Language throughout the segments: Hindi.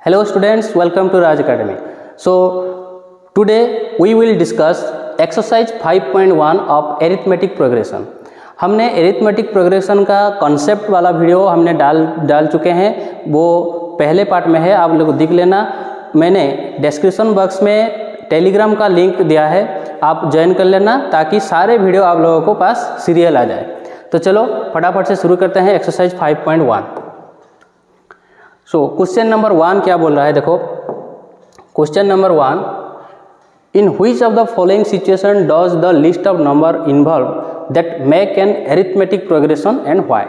Hello students, welcome to Raj Academy. So today we will discuss exercise 5.1 of arithmetic progression. हमने arithmetic progression का concept वाला वीडियो हमने डाल चुके हैं, वो पहले पार्ट में है, आप लोग देख लेना। मैंने डिस्क्रिप्शन बॉक्स में टेलीग्राम का लिंक दिया है, आप ज्वाइन कर लेना ताकि सारे वीडियो आप लोगों को पास सीरियल आ जाए। तो चलो फटाफट से शुरू करते हैं एक्सरसाइज 5.1। सो क्वेश्चन नंबर 1 क्या बोल रहा है, देखो question number 1, in which of the following situation does the list of number involve that make an arithmetic progression and why.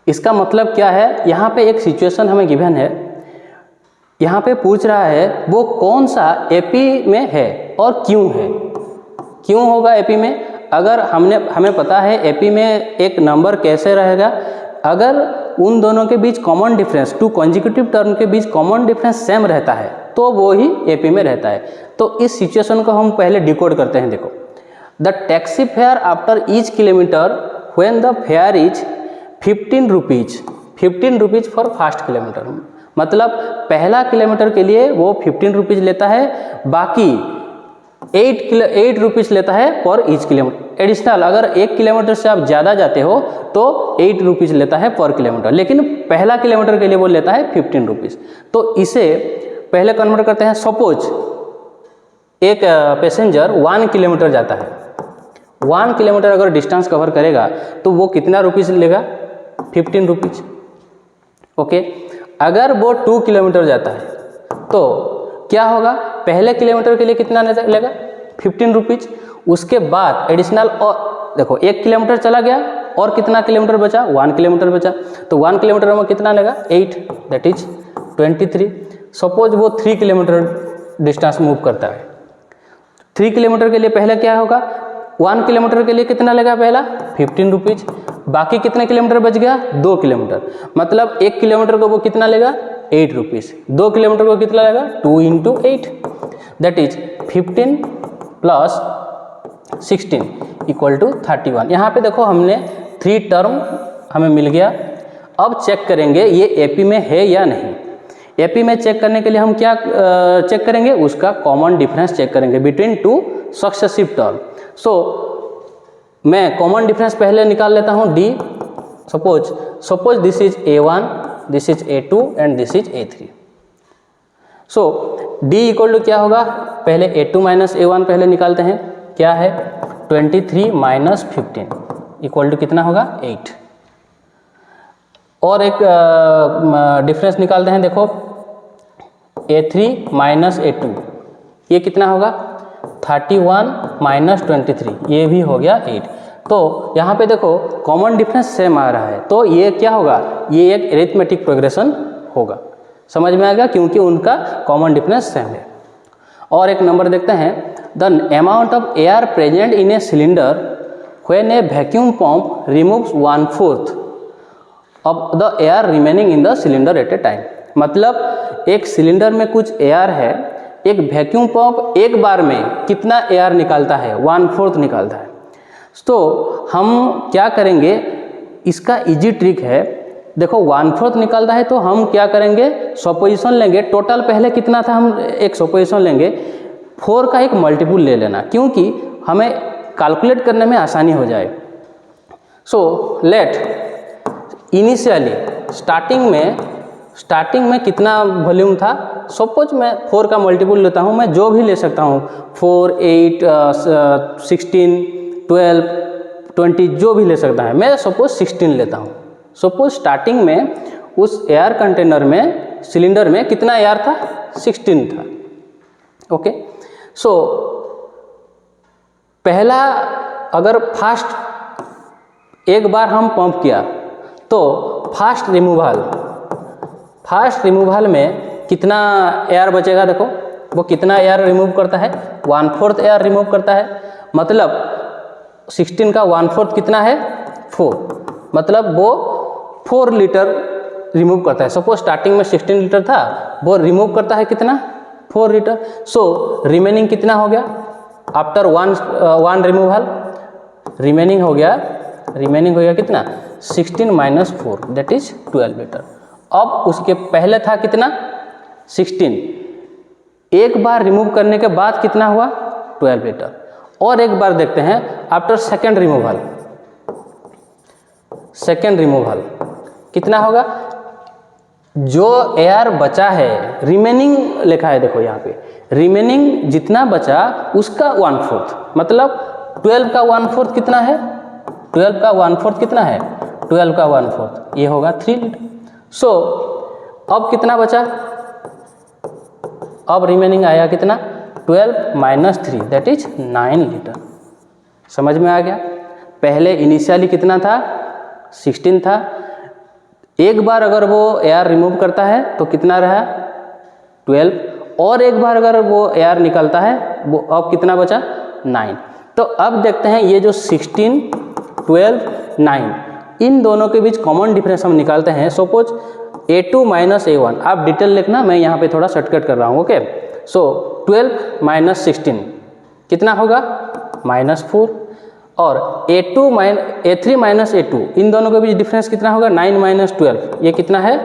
इसका मतलब क्या है, यहाँ पे एक सिचुएशन हमें गिवन है, यहाँ पे पूछ रहा है वो कौन सा एपी में है और क्यों है। क्यों होगा एपी में, अगर हमें पता है एपी में एक नंबर कैसे रहेगा, अगर उन दोनों के बीच common difference, two consecutive term के बीच कॉमन डिफरेंस सेम रहता है तो वो ही एपी में रहता है। तो इस सिचुएशन को हम पहले डिकोड करते हैं। देखो, the taxi fare after each kilometre when the fair is 15 rupees for first kilometre. मतलब पहला किलोमीटर के लिए वो 15 रुपीज़ लेता है, बाकी 8 रुपीज़ लेता है पर ईच किलोमीटर। एडिशनल अगर 1 किलोमीटर से आप ज़्यादा जाते हो तो 8 रुपीज़ लेता है पर किलोमीटर, लेकिन पहला किलोमीटर के लिए वो लेता है 15 रुपीज़। तो इसे पहले कन्वर्ट करते हैं। सपोज एक पैसेंजर 1 किलोमीटर जाता है, 1 किलोमीटर अगर डिस्टेंस कवर करेगा तो वो कितना रुपीज़ लेगा, 15 रुपीज़। ओके, अगर वो 2 किलोमीटर जाता है तो क्या होगा, पहले किलोमीटर के लिए कितना लेगा, 15 रुपीज़। उसके बाद एडिशनल, और देखो 1 किलोमीटर चला गया और कितना किलोमीटर बचा, 1 किलोमीटर बचा, तो 1 किलोमीटर में कितना लेगा, 8, दैट इज 23। सपोज वो 3 किलोमीटर डिस्टेंस मूव करता है, 3 किलोमीटर के लिए पहले क्या होगा, 1 किलोमीटर के लिए कितना लेगा, पहला 15 रुपीज़, बाकी कितने किलोमीटर बच गया, 2 किलोमीटर। मतलब 1 किलोमीटर को वो कितना लेगा, 8 रुपीज़, 2 किलोमीटर को कितना लेगा, 2 × 8, दैट इज 15 + 16 = 31। यहाँ पे देखो हमने 3 टर्म हमें मिल गया। अब चेक करेंगे ये एपी में है या नहीं। एपी में चेक करने के लिए हम क्या चेक करेंगे, उसका कॉमन डिफरेंस चेक करेंगे बिटवीन 2 सक्सेसिव टर्म। सो मैं कॉमन डिफरेंस पहले निकाल लेता हूँ, D. Suppose this is A1, this is A2 and this is A3। So D equal to क्या होगा, पहले A2 - A1 पहले निकालते हैं, क्या है 23 - 15 इक्वल टू कितना होगा, 8। और एक डिफरेंस निकालते हैं, देखो A3 - A2 ये कितना होगा, 31 - 23 ये भी हो गया 8। तो यहाँ पे देखो कॉमन डिफरेंस सेम आ रहा है, तो ये क्या होगा, ये एक अरिथमेटिक प्रोग्रेशन होगा। समझ में आ गया, क्योंकि उनका कॉमन डिफरेंस सेम है। और एक नंबर देखते हैं, the amount of air present in a cylinder when A vacuum pump removes 1/4 of the air remaining in the cylinder eight A time. मतलब एक सिलेंडर में कुछ एयर है, एक वैक्यूम पंप एक बार में कितना एयर निकालता है, 1/4 निकालता है। तो हम क्या करेंगे, इसका इजी ट्रिक है। देखो 1/4 निकालता है तो हम क्या करेंगे, सपोजिशन लेंगे। टोटल पहले कितना था, हम एक सपोजिशन लेंगे, 4 का एक मल्टीपुल ले लेना, क्योंकि हमें कैलकुलेट करने में आसानी हो जाए। सो लेट इनिशियली स्टार्टिंग में कितना वॉल्यूम था, सपोज मैं 4 का मल्टीपुल लेता हूँ, मैं जो भी ले सकता हूँ, 4, 8, 16, 12, 20 जो भी ले सकता है। मैं सपोज 16 लेता हूँ। सपोज स्टार्टिंग में उस एयर कंटेनर में, सिलेंडर में कितना एयर था, 16 था। ओके, सो पहला अगर फास्ट एक बार हम पंप किया तो फास्ट रिमूवल में कितना एयर बचेगा, देखो वो कितना एयर रिमूव करता है, 1/4 एयर रिमूव करता है। मतलब 16 का 1/4 कितना है, 4, मतलब वो 4 लीटर रिमूव करता है। सपोज स्टार्टिंग में 16 लीटर था, वो रिमूव करता है कितना, 4 लीटर। सो रिमेनिंग कितना हो गया, आफ्टर वन रिमूवल रिमेनिंग हो गया कितना, 16 - 4 दैट इज 12 लीटर। अब उसके पहले था कितना 16, एक बार रिमूव करने के बाद कितना हुआ 12 लीटर। और एक बार देखते हैं आफ्टर सेकेंड रिमूवल कितना होगा, जो एयर बचा है रिमेनिंग लिखा है, देखो यहाँ पे रिमेनिंग जितना बचा उसका 1/4, मतलब 12 का 1/4 कितना है, 12 का 1/4 कितना है, 12 का 1/4 ये होगा 3 लीटर। सो अब कितना बचा, अब रिमेनिंग आया कितना 12 माइनस 3 दैट इज 9 लीटर। समझ में आ गया। पहले इनिशियली कितना था 16 था, एक बार अगर वो एयर रिमूव करता है तो कितना रहा 12, और एक बार अगर वो एयर निकलता है वो अब कितना बचा 9। तो अब देखते हैं ये जो 16, 12, 9 इन दोनों के बीच कॉमन डिफरेंस हम निकालते हैं। सपोज A2 माइनस A1, आप डिटेल लिखना, मैं यहाँ पे थोड़ा शॉर्टकट कर रहा हूँ। ओके, सो 12 माइनस 16 कितना होगा -4, और A3 माइनस A2 इन दोनों के बीच डिफरेंस कितना होगा 9 माइनस 12 ये कितना है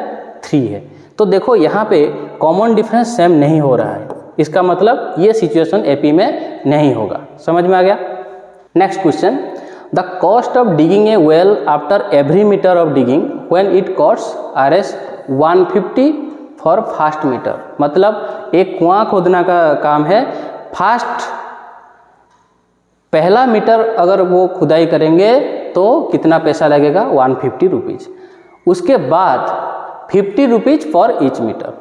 3 है। तो देखो यहाँ पे कॉमन डिफरेंस सेम नहीं हो रहा है, इसका मतलब ये सिचुएशन AP में नहीं होगा। समझ में आ गया। Next question, the cost of digging a well after every metre of digging when it cost Rs 150 for fast metre. मतलब एक कुआं खोदना का काम है, फास्ट पहला मीटर अगर वो खुदाई करेंगे तो कितना पैसा लगेगा 150 रुपीज़, उसके बाद 50 rupees for each metre.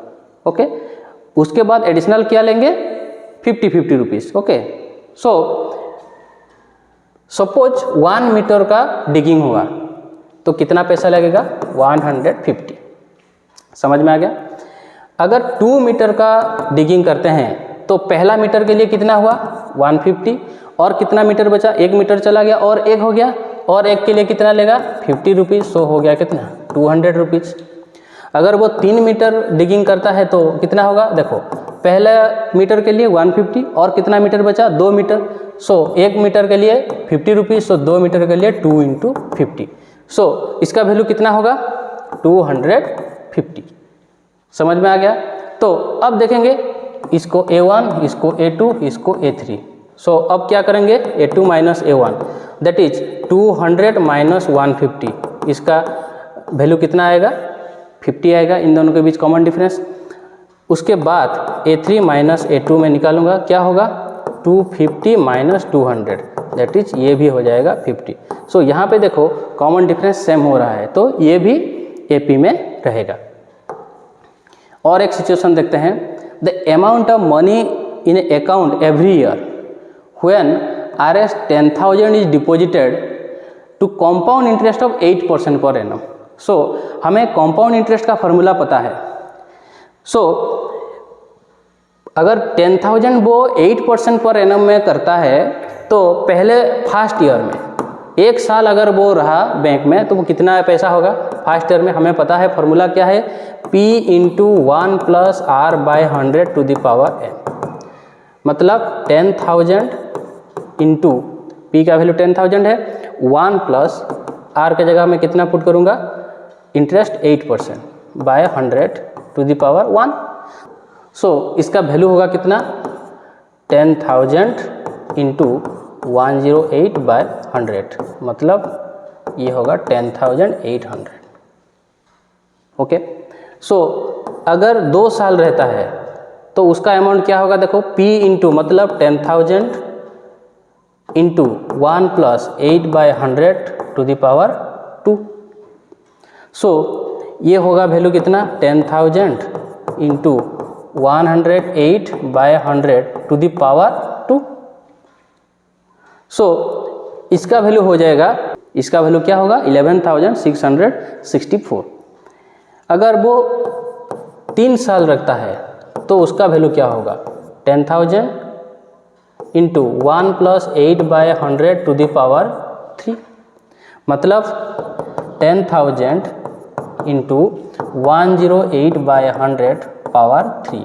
Okay, उसके बाद एडिशनल क्या लेंगे 50 rupees. Okay, so suppose 1 metre का डिगिंग हुआ तो कितना पैसा लगेगा 150। समझ में आ गया। अगर 2 मीटर का डिगिंग करते हैं तो पहला मीटर के लिए कितना हुआ 150, और कितना मीटर बचा 1 मीटर चला गया और 1 हो गया, और 1 के लिए कितना लेगा 50 रुपीज़, सो हो गया कितना 200 रुपीज़। अगर वो 3 मीटर डिगिंग करता है तो कितना होगा, देखो पहला मीटर के लिए 150 और कितना मीटर बचा 2 मीटर, सो 1 मीटर के लिए 50 रुपीज़, सो 2 मीटर के लिए 2 × 50, सो इसका वैल्यू कितना होगा 250। समझ में आ गया। तो अब देखेंगे इसको A1, इसको A2, इसको A3। सो अब क्या करेंगे A2 minus A1 that is 200 minus 150, इसका वैल्यू कितना आएगा 50 आएगा, इन दोनों के बीच कॉमन डिफरेंस। उसके बाद A3 माइनस A2 में निकालूंगा, क्या होगा 250 माइनस 200 दैट इज ये भी हो जाएगा 50। सो यहाँ पे देखो कॉमन डिफरेंस सेम हो रहा है, तो ये भी AP में रहेगा। और एक सिचुएशन देखते हैं, the amount of money in account every year when Rs 10,000 is deposited to compound interest of 8% per annum. सो हमें कॉम्पाउंड इंटरेस्ट का फॉर्मूला पता है। सो अगर 10,000 वो 8% पर एनम में करता है तो पहले फर्स्ट ईयर में 1 साल अगर वो रहा बैंक में तो वो कितना पैसा होगा फर्स्ट ईयर में, हमें पता है फॉर्मूला क्या है P × 1 + R/100 to the power n। मतलब 10,000 इंटू P का वैल्यू 10,000 है, 1 + R के जगह में कितना पुट करूँगा interest 8% by 100 to the power 1। So इसका वैल्यू होगा कितना 10,000 इंटू 108/100, मतलब ये होगा 10,800। ओके, सो अगर 2 साल रहता है तो उसका अमाउंट क्या होगा, देखो P इंटू मतलब 10,000 इंटू 1 + 8/100 टू द पावर 2। सो ये होगा वैल्यू कितना 10,000 इंटू 108/100 टू द पावर 2। सो इसका वैल्यू हो जाएगा, इसका वैल्यू क्या होगा 11,664। अगर वो 3 साल रखता है तो उसका वैल्यू क्या होगा 10,000 इंटू 1 + 8/100 टू द पावर 3, मतलब 10,000 इंटू 108/100 पावर 3।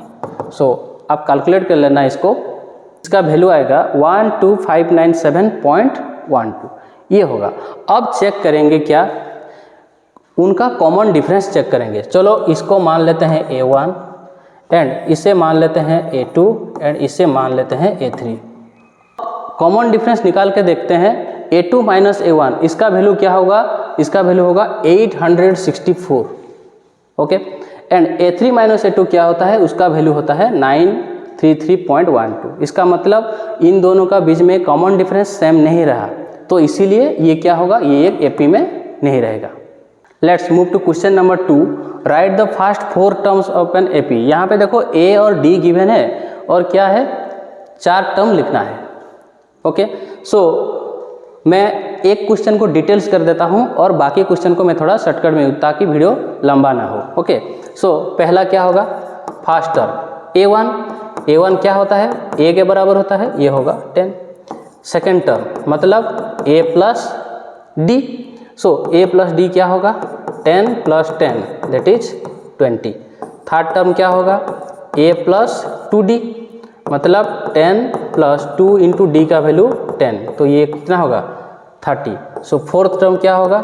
सो आप कैलकुलेट कर लेना इसको, इसका वैल्यू आएगा 12,597.12 ये होगा। अब चेक करेंगे क्या उनका कॉमन डिफरेंस चेक करेंगे। चलो इसको मान लेते हैं A1, एंड इसे मान लेते हैं A2 एंड इसे मान लेते हैं A3। कॉमन डिफरेंस निकाल के देखते हैं। A2 माइनस A1 इसका वैल्यू क्या होगा? इसका वैल्यू होगा 864। Okay, and A3 minus A2 क्या होता है? उसका वैल्यू होता है 933.12। इसका मतलब इन दोनों का बीच में कॉमन डिफरेंस सेम नहीं रहा, तो इसीलिए ये क्या होगा? ये एक AP में नहीं रहेगा। Let's move to question number 2। Right the first 4 terms of an AP। यहाँ पे देखो A और D गिवन है और क्या है? 4 टर्म लिखना है। ओके, सो मैं एक क्वेश्चन को डिटेल्स कर देता हूँ और बाकी क्वेश्चन को मैं थोड़ा शॉर्टकट में, ताकि वीडियो लंबा ना हो। ओके, सो पहला क्या होगा? फर्स्ट टर्म A1 क्या होता है? A के बराबर होता है, ये होगा 10। सेकेंड टर्म मतलब A plus D, so A plus D क्या होगा? 10 plus 10 that is 20। Third term क्या होगा? A प्लस 2D मतलब 10 प्लस 2 इंटू D का वैल्यू 10, तो ये कितना होगा? 30। सो फोर्थ टर्म क्या होगा?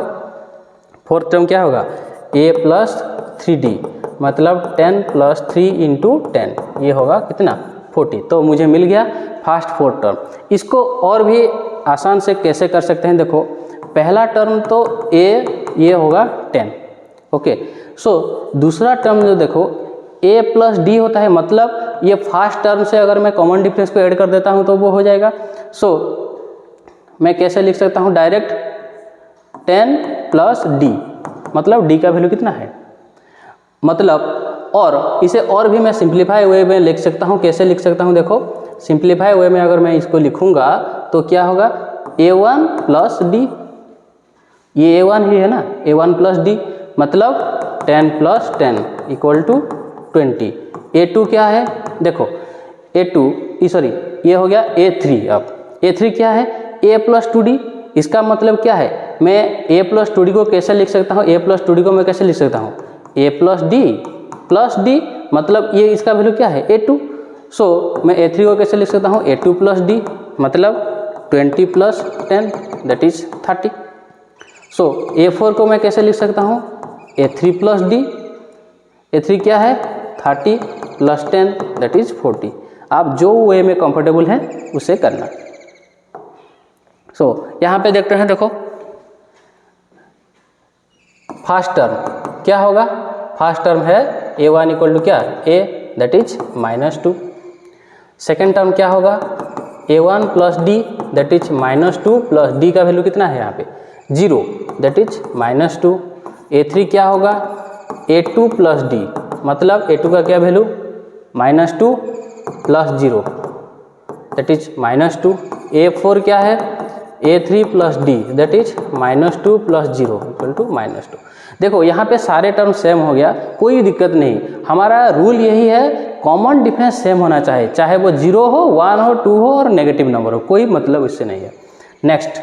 फोर्थ टर्म क्या होगा? A प्लस 3D मतलब 10 प्लस 3 इंटू 10, ये होगा कितना? 40। तो मुझे मिल गया फर्स्ट 4 टर्म। इसको और भी आसान से कैसे कर सकते हैं? देखो, पहला टर्म तो A ये होगा 10। ओके, सो दूसरा टर्म जो देखो A प्लस D होता है, मतलब ये फर्स्ट टर्म से अगर मैं कॉमन डिफरेंस को ऐड कर देता हूँ तो वो हो जाएगा। सो मैं कैसे लिख सकता हूँ? डायरेक्ट 10 प्लस D मतलब D का वैल्यू कितना है? मतलब, और इसे और भी मैं सिंप्लीफाई वे में लिख सकता हूँ। कैसे लिख सकता हूँ? देखो, सिंप्लीफाई वे में अगर मैं इसको लिखूँगा तो क्या होगा? A1 प्लस D, ये A1 ही है ना, A1 प्लस D मतलब 10 प्लस 10 इक्वल टू 20। A2 क्या है? देखो A2 सॉरी ये हो गया A3। अब A3 क्या है? A plus 2D। इसका मतलब क्या है? मैं A प्लस 2D को कैसे लिख सकता हूँ? A प्लस 2D को मैं कैसे लिख सकता हूँ? A प्लस D मतलब ये इसका वैल्यू क्या है? A2। सो मैं A3 को कैसे लिख सकता हूँ? A2 प्लस D मतलब 20 plus 10 that is 30। So A4 को मैं कैसे लिख सकता हूँ? A3 plus D। A3 क्या है? 30 प्लस 10 दैट इज 40। आप जो वे में कंफर्टेबल हैं उसे करना। सो यहाँ पे देखते हैं, देखो फर्स्ट टर्म क्या होगा? फर्स्ट टर्म है A1 इक्वल टू क्या? A that is -2। Second term क्या होगा? A1 plus D that is -2 plus D का वैल्यू कितना है यहाँ पे? 0 दैट इज -2। A3 क्या होगा? A2 प्लस D मतलब A2 का क्या value? -2 plus 0 that is -2। A4 क्या है? A3 plus D that is -2 plus 0 equal to -2। देखो यहाँ पे सारे टर्म सेम हो गया, कोई दिक्कत नहीं। हमारा रूल यही है, कॉमन डिफरेंस सेम होना चाहिए, चाहे वो 0 हो, 1 हो, 2 हो और नेगेटिव नंबर हो, कोई मतलब इससे नहीं है। नेक्स्ट,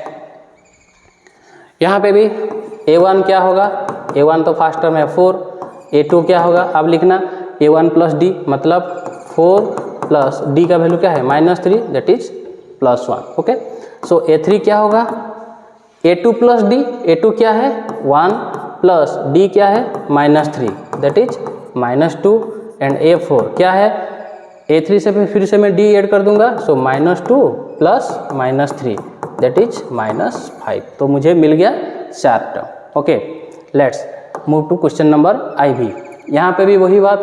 यहाँ पे भी A1 क्या होगा? A1 तो फर्स्ट टर्म है 4। A2 क्या होगा? अब लिखना A1 प्लस D मतलब 4 प्लस D का वैल्यू क्या है? -3 that is +1। Okay, so A3 क्या होगा? A2 plus D। A2 क्या है? 1 प्लस D क्या है? -3 दैट इज -2। एंड A4 क्या है? A3 से फिर से मैं D ऐड कर दूंगा, सो -2 प्लस -3 दैट इज -5। तो मुझे मिल गया 4 term. Okay, let's move to question number IV। यहाँ पे भी वही बात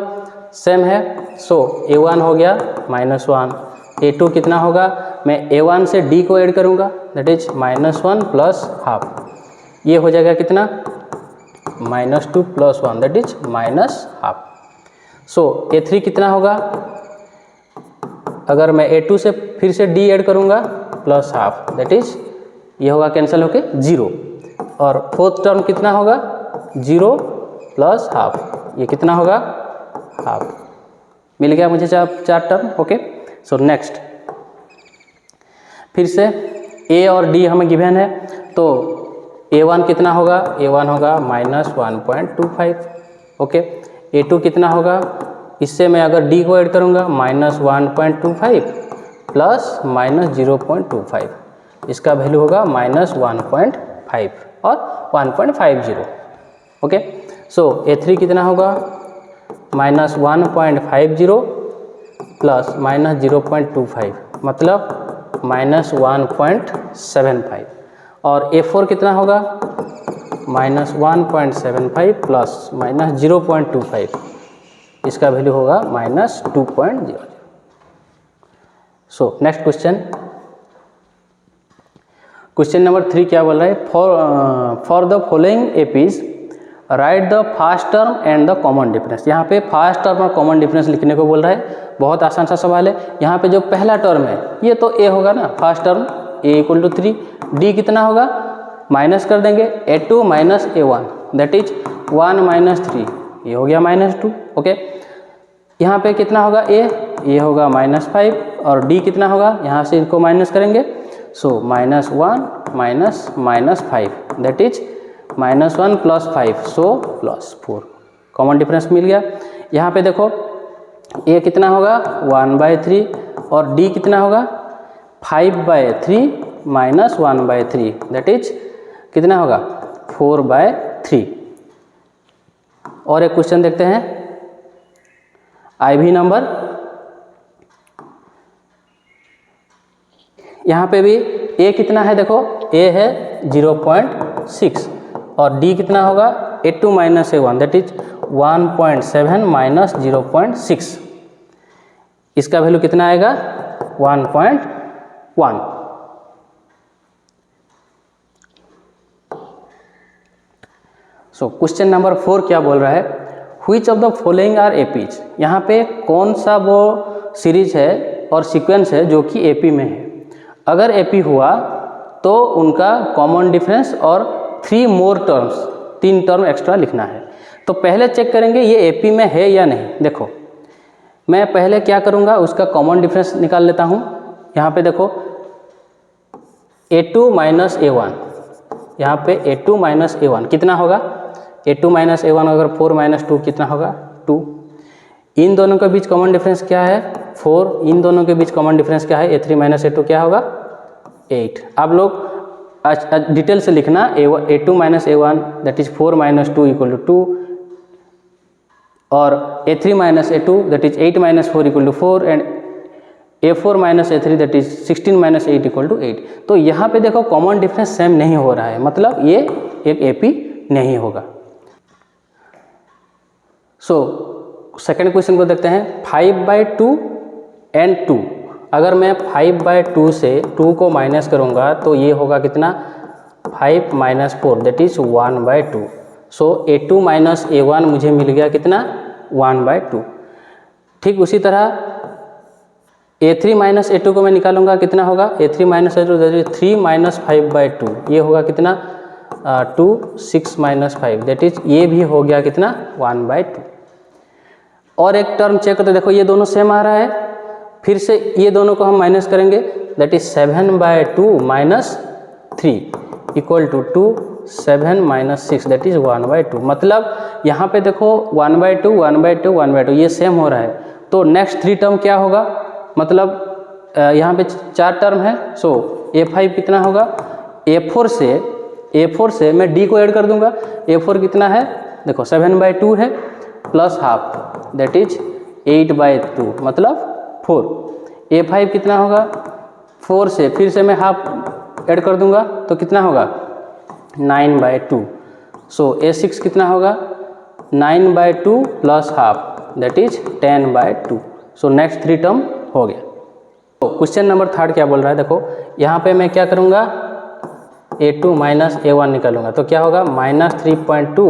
सेम है। सो A1 हो गया -1। A2 कितना होगा? मैं A1 से D को ऐड करूँगा दैट इज -1 प्लस हाफ, ये हो जाएगा कितना? -2 plus 1 that is -half. So A3 कितना होगा? अगर मैं A2 से फिर से D ऐड करूँगा प्लस हाफ दैट इज ये होगा कैंसिल होके 0। और फोर्थ टर्म कितना होगा? 0 प्लस हाफ, ये कितना होगा? हाफ। मिल गया मुझे 4 टर्म। ओके, सो नेक्स्ट, फिर से A और D हमें गिवन है, तो A1 कितना होगा? A1 होगा -1.25। ओके, A2 कितना होगा? इससे मैं अगर D को ऐड करूँगा -1.25 प्लस -0.25, इसका वैल्यू होगा -1.5 और 1.50। ओके, सो A3 कितना होगा? -1.50 प्लस -0.25 मतलब -1.75 और A4 कितना होगा -1.75 प्लस -0.25 इसका वैल्यू होगा -2.00। सो नेक्स्ट क्वेश्चन नंबर 3 क्या बोल रहा है, for the following APs right the fast term and the common difference. यहाँ पे फास्ट टर्म और कॉमन डिफरेंस लिखने को बोल रहा है, बहुत आसान सा सवाल है। यहाँ पे जो पहला टर्म है ये तो a होगा ना, फास्ट टर्म a = 3, d कितना होगा माइनस कर देंगे a2 - a1 दैट इज 1 - 3, ये हो गया -2। ओके, यहाँ पे कितना होगा a, ये होगा -5 और d कितना होगा, यहाँ से इनको माइनस करेंगे, so -1 - -5 that is -1 + 5 so +4, common difference मिल गया। यहाँ पे देखो a कितना होगा 1/3 और d कितना होगा 5/3 - 1/3 दैट इज कितना होगा 4/3। और एक क्वेश्चन देखते हैं IV नंबर, यहाँ पे भी a कितना है, देखो a है 0.6 और d कितना होगा a2 - a1 दैट इज 1.7 - 0.6, इसका वैल्यू कितना आएगा 1.1। सो क्वेश्चन नंबर 4 क्या बोल रहा है, which of the following are APs. यहाँ पे कौन सा वो सीरीज है और सीक्वेंस है जो कि एपी में है। अगर एपी हुआ तो उनका कॉमन डिफरेंस और 3 मोर टर्म्स, 3 टर्म एक्स्ट्रा लिखना है। तो पहले चेक करेंगे ये एपी में है या नहीं। देखो मैं पहले क्या करूँगा, उसका कॉमन डिफरेंस निकाल लेता हूँ। यहाँ पे देखो a2 - a1, यहाँ पे a2 - a1 कितना होगा, a2 - a1 अगर 4 - 2 कितना होगा 2। इन दोनों के बीच कॉमन डिफरेंस क्या है 4, इन दोनों के बीच कॉमन डिफरेंस क्या है a3 - a2 क्या होगा 8। आप लोग डिटेल से लिखना a2 - a1 दैट इज 4 - 2 = 2 और a3 - a2 that is 8 - 4 = 4 and a4 - a3 that is 16 - 8 = 8। तो यहाँ पे देखो कॉमन डिफरेंस सेम नहीं हो रहा है, मतलब ये एक एपी नहीं होगा। सो सेकेंड क्वेश्चन को देखते हैं, 5/2 एंड 2। अगर मैं 5/2 से 2 को माइनस करूँगा तो ये होगा कितना 5 - 4 that is 1/2। So a2 - a1 मुझे मिल गया कितना 1/2। ठीक उसी तरह a3 - a2 को मैं निकालूंगा, कितना होगा a3 - a2 दैट इज 3 - 5/2, ये होगा कितना 2 6 - 5 दैट इज ये भी हो गया कितना 1/2। और एक टर्म चेक करते देखो ये दोनों सेम आ रहा है, फिर से ये दोनों को हम माइनस करेंगे दैट इज 7/2 - 3 = 2 7 - 6 दैट इज 1/2। मतलब यहाँ पे देखो 1/2 1/2 1/2 ये सेम हो रहा है। तो नेक्स्ट 3 टर्म क्या होगा, मतलब यहाँ पे 4 टर्म है। सो a5 कितना होगा, a4 से मैं d को ऐड कर दूंगा। a4 कितना है देखो 7/2 है प्लस हाफ दैट इज 8/2 मतलब 4। a5 कितना होगा 4 से फिर से मैं हाफ ऐड कर दूंगा तो कितना होगा 9/2। सो a6 कितना होगा 9/2 plus half that is 10/2। So next 3 term हो गया। तो क्वेश्चन नंबर 3 क्या बोल रहा है, देखो यहाँ पे मैं क्या करूँगा a2 - a1 निकालूंगा तो क्या होगा -3.2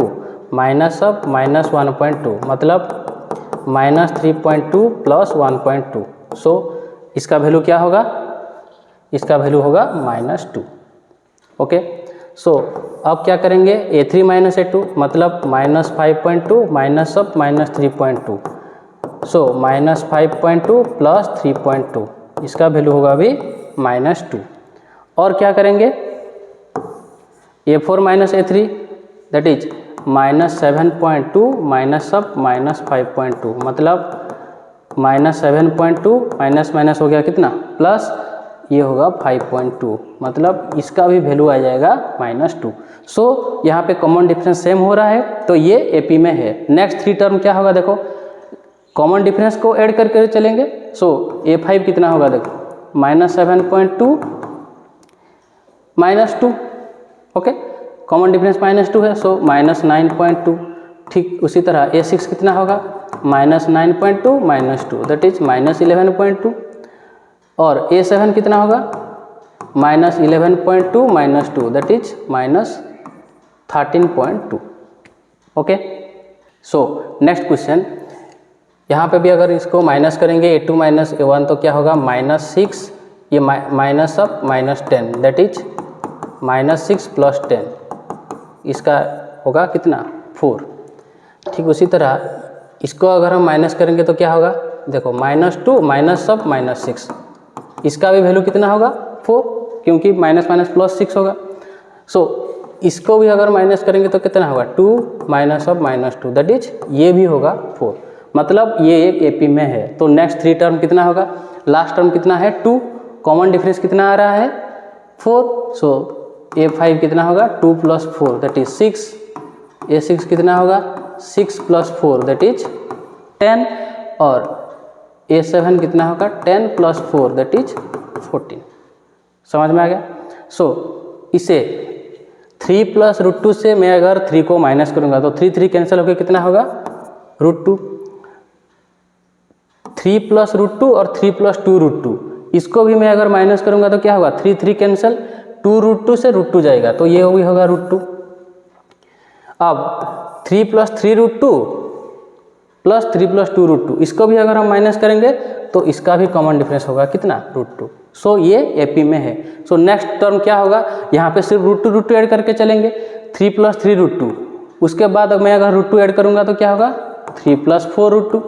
-1.2 मतलब -3.2 + 1.2। सो इसका वैल्यू क्या होगा, इसका वैल्यू होगा -2। ओके, सो अब क्या करेंगे a3 - a2 मतलब -5.2 -3.2। सो -5.2 + 3.2 इसका वैल्यू होगा अभी -2। और क्या करेंगे a4 - a3 दैट इज -7.2 -5.2 मतलब -7.2 माइनस हो गया कितना प्लस ये होगा 5.2 मतलब इसका भी वैल्यू आ जाएगा -2। सो यहाँ पे कॉमन डिफरेंस सेम हो रहा है तो ये एपी में है। नेक्स्ट 3 टर्म क्या होगा देखो कॉमन डिफरेंस को ऐड करके चलेंगे। सो A5 कितना होगा देखो, -7.2 -2, ओके, कॉमन डिफरेंस -2 है, सो -9.2। ठीक उसी तरह A6 कितना होगा, -9.2 -2 दैट इज -11.2। और A7 कितना होगा, -11.2 -2 that is -13.2। Okay, so next question, यहाँ पे भी अगर इसको माइनस करेंगे A2 - A1 तो क्या होगा, -6, ये माइनस ऑफ -10 दैट इज -6 + 10, इसका होगा कितना, 4। ठीक उसी तरह इसको अगर हम माइनस करेंगे तो क्या होगा, देखो -2 माइनस ऑफ -6, इसका भी वैल्यू कितना होगा, 4, क्योंकि माइनस माइनस +6 होगा। सो इसको भी अगर माइनस करेंगे तो कितना होगा, 2 माइनस ऑफ -2 दैट इज ये भी होगा 4, मतलब ये एक AP में है। तो नेक्स्ट 3 टर्म कितना होगा, लास्ट टर्म कितना है 2, कॉमन डिफरेंस कितना आ रहा है 4, सो A5 कितना होगा 2 + 4 दैट इज 6, A6 कितना होगा 6 + 4 दैट इज 10, और A7 कितना होगा 10 + 4 दैट इज 14। समझ में आ गया। सो इसे 3 + √2 से मैं अगर 3 को माइनस करूंगा तो 3 कैंसिल होकर कितना होगा, √2, 3 + √2 और 3 + 2 √2, इसको भी मैं अगर माइनस करूंगा तो क्या होगा, 3 कैंसिल, 2 √2 से √2 जाएगा तो ये भी होगा √2। अब 3 + 3 √2 प्लस 3 + 2 √2, इसको भी अगर हम माइनस करेंगे तो इसका भी कॉमन डिफरेंस होगा कितना, √2। सो ये AP में है। सो नेक्स्ट टर्म क्या होगा, यहाँ पे सिर्फ √2 ऐड करके चलेंगे, 3 + 3 √2, उसके बाद मैं अगर √2 ऐड करूँगा तो क्या होगा, 3 + 4 √2।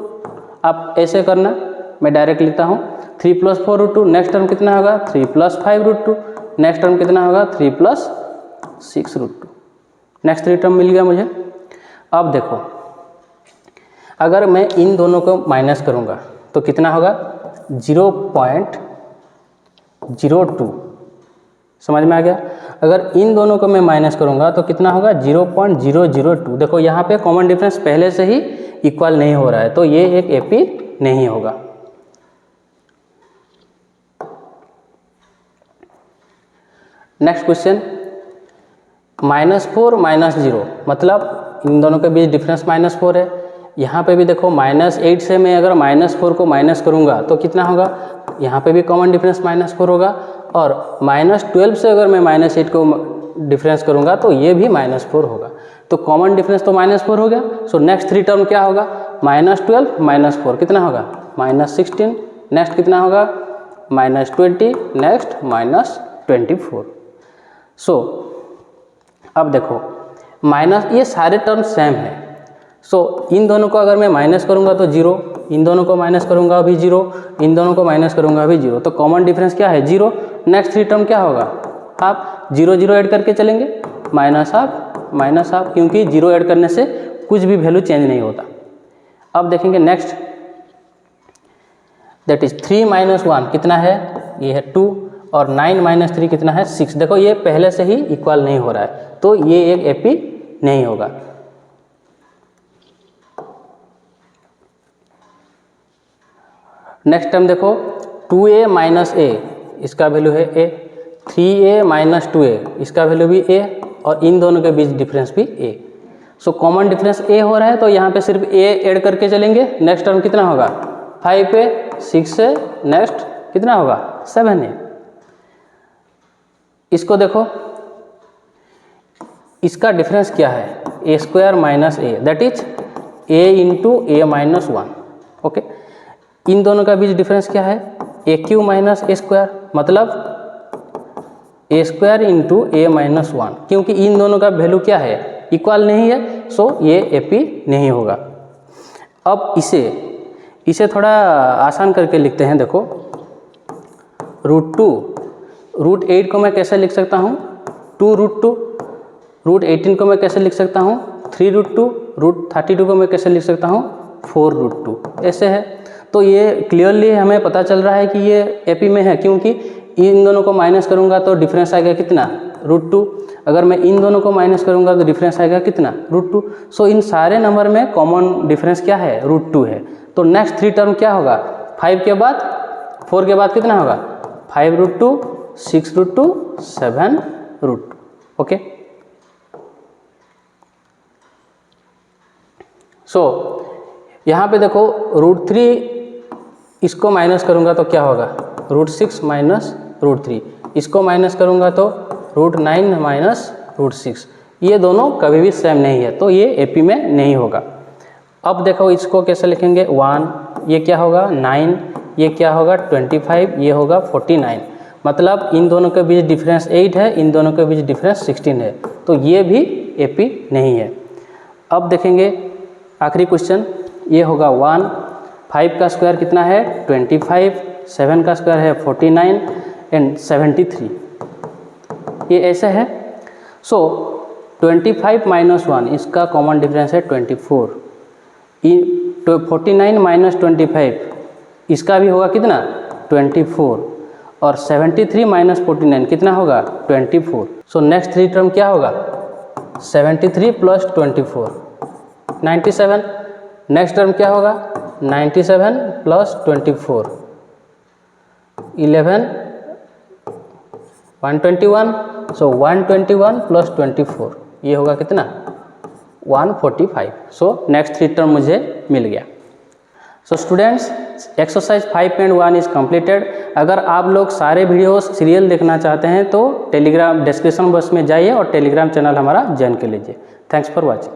आप ऐसे करना, मैं डायरेक्ट लिखता हूँ 3 + 4 √2, नेक्स्ट टर्म कितना होगा 3 + 5 √2, नेक्स्ट टर्म कितना होगा 3 + 6 √2। नेक्स्ट 3 टर्म मिल गया मुझे। अब देखो अगर मैं इन दोनों को माइनस करूँगा तो कितना होगा, 0.02, समझ में आ गया। अगर इन दोनों को मैं माइनस करूँगा तो कितना होगा, 0.002। देखो यहाँ पे कॉमन डिफरेंस पहले से ही इक्वल नहीं हो रहा है, तो ये एक AP नहीं होगा। नेक्स्ट क्वेश्चन, -4 -0, मतलब इन दोनों के बीच डिफरेंस -4 है। यहाँ पे भी देखो -8 से मैं अगर -4 को माइनस करूँगा तो कितना होगा, यहाँ पे भी कॉमन डिफरेंस -4 होगा, और -12 से अगर मैं -8 को डिफरेंस करूँगा तो ये भी -4 होगा। तो कॉमन डिफरेंस तो -4 हो गया। सो नेक्स्ट 3 टर्म क्या होगा, -12 -4 कितना होगा, -16, नेक्स्ट कितना होगा, -20, नेक्स्ट -24। सो अब देखो माइनस, ये सारे टर्म सेम है। सो इन दोनों को अगर मैं माइनस करूँगा तो 0, इन दोनों को माइनस करूँगा अभी 0, इन दोनों को माइनस करूँगा अभी 0, तो कॉमन डिफरेंस क्या है 0। नेक्स्ट 3 टर्म क्या होगा, आप 0 0 ऐड करके चलेंगे, -हाफ, क्योंकि 0 ऐड करने से कुछ भी वैल्यू चेंज नहीं होता। अब देखेंगे नेक्स्ट, दैट इज 3 - 1 कितना है, ये है 2, और 9 - 3 कितना है 6। देखो ये पहले से ही इक्वल नहीं हो रहा है, तो ये एक AP नहीं होगा। नेक्स्ट टर्म देखो 2A - A, इसका वैल्यू है A, 3A - 2A, इसका वैल्यू भी A, और इन दोनों के बीच डिफरेंस भी A। So common difference A हो रहा है तो यहाँ पे सिर्फ A ऐड करके चलेंगे। नेक्स्ट टर्म कितना होगा, 5A, 6A, नेक्स्ट कितना होगा 7A। इसको देखो, इसका डिफरेंस क्या है, A² - A that is A × A - 1। Okay, इन दोनों का बीच डिफरेंस क्या है, AQ - A², मतलब A² × A - 1, क्योंकि इन दोनों का वैल्यू क्या है, इक्वल नहीं है, सो ये AP नहीं होगा। अब इसे थोड़ा आसान करके लिखते हैं। देखो √2, √8 को मैं कैसे लिख सकता हूँ, 2 √2, √18 को मैं कैसे लिख सकता हूँ, 3 √2, √32 को मैं कैसे लिख सकता हूँ, 4 √2, ऐसे है। तो ये क्लियरली हमें पता चल रहा है कि ये AP में है, क्योंकि इन दोनों को माइनस करूँगा तो डिफरेंस आएगा कितना, √2, अगर मैं इन दोनों को माइनस करूँगा तो डिफरेंस आएगा कितना, √2। सो इन सारे नंबर में कॉमन डिफरेंस क्या है, √2 है। तो नेक्स्ट 3 टर्म क्या होगा, 5 के बाद 4 के बाद कितना होगा, 5√2, 6√2, 7√2। ओके, सो यहाँ पे देखो √3 इसको माइनस करूँगा तो क्या होगा, √6 माइनस √3, इसको माइनस करूँगा तो √9 माइनस √6। ये दोनों कभी भी सेम नहीं है, तो ये एपी में नहीं होगा। अब देखो इसको कैसे लिखेंगे, 1, ये क्या होगा 9, ये क्या होगा 25, ये होगा 49। मतलब इन दोनों के बीच डिफरेंस 8 है, इन दोनों के बीच डिफरेंस 16 है, तो ये भी एपी नहीं है। अब देखेंगे आखिरी क्वेश्चन, ये होगा 1, 5 का स्क्वायर कितना है 25, 7 का स्क्वायर है 49 एंड 73, ये ऐसे है। सो 25 माइनस 1 इसका कॉमन डिफरेंस है 24, 49 माइनस 25 इसका भी होगा कितना 24, और 73 माइनस 49 कितना होगा 24। सो नेक्स्ट 3 टर्म क्या होगा, 73 प्लस 24 97, नेक्स्ट टर्म क्या होगा 97 प्लस 24 11 121, सो 121 प्लस 24 ये होगा कितना 145। सो नेक्स्ट 3 टर्म मुझे मिल गया। So students, exercise 5.1 is completed. अगर आप लोग सारे वीडियोस सीरियल देखना चाहते हैं तो टेलीग्राम डिस्क्रिप्शन बॉक्स में जाइए और टेलीग्राम चैनल हमारा ज्वाइन कर लीजिए। Thanks for watching.